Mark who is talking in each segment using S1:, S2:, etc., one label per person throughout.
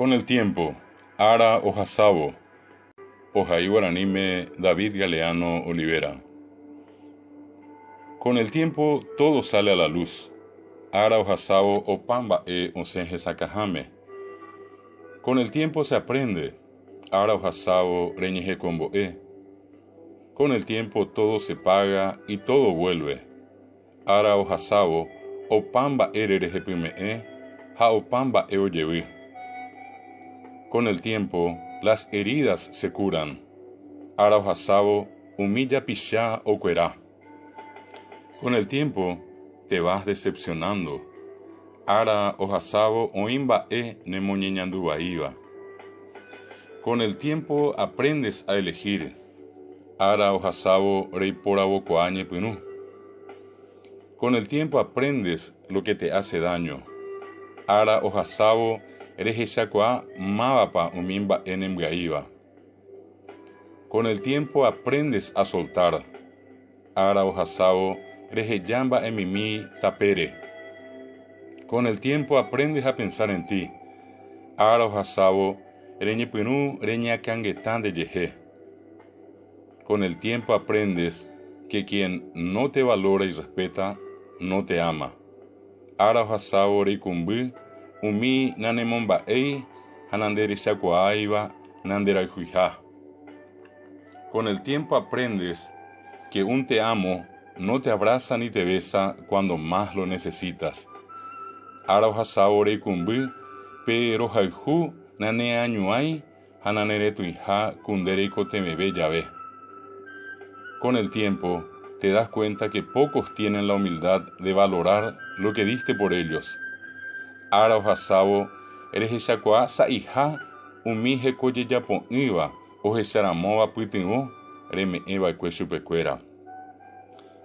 S1: Con el tiempo, Ara Ojasabo, Ojaí Guaranime David Galeano Olivera. Con el tiempo todo sale a la luz. Ara Ojasabo Opamba Osenje Sakahame. Con el tiempo se aprende. Ara Ojasabo Reñeje Combo Con el tiempo todo se paga y todo vuelve. Ara Ojasabo Opamba Erereje Pime Ha Opamba Oyevi. Con el tiempo, las heridas se curan. Ara Ojasabo humilla pisha o cuerá. Con el tiempo, te vas decepcionando. Ara Ojasabo oimba nemoñeñandubaíba. Con el tiempo aprendes a elegir. Ara Ojasabo reipora bocoañe punú. Con el tiempo aprendes lo que te hace daño. Ara Ojasabo Rejeshakwa mabapa umimba enemgaiba. Con el tiempo aprendes a soltar. Ara Ojasabo rejeyamba emimi tapere. Con el tiempo aprendes a pensar en ti. Ara Ojasabo reñepinu reñakangetan de yeje. Con el tiempo aprendes que quien no te valora y respeta, no te ama. Ara Ojasabo reikumbu umi nanemomba hananderi shakuaiba nanderaihuija. Con el tiempo aprendes que un te amo no te abraza ni te besa cuando más lo necesitas. Ara Ojasabo reikumbu pero haihu naneañuai hananeretuija kundereiko temebe llave. Con el tiempo te das cuenta que pocos tienen la humildad de valorar lo que diste por ellos. Ara Ojasabo rejeshakua saija umije koyeyapo iba ojesharamoba putingo remeeba cuechupecuera.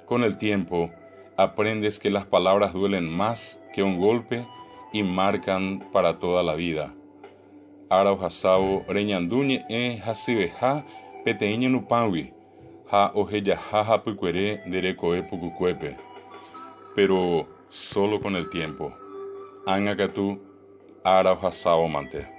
S1: Con el tiempo aprendes que las palabras duelen más que un golpe y marcan para toda la vida. Ara Ojasabo reñanduñe hasibeja peteiño nupawi ha ojeyaja pucuere derecoe pucucuepe. Pero solo con el tiempo. Angakatu Ara Ojasabo mante.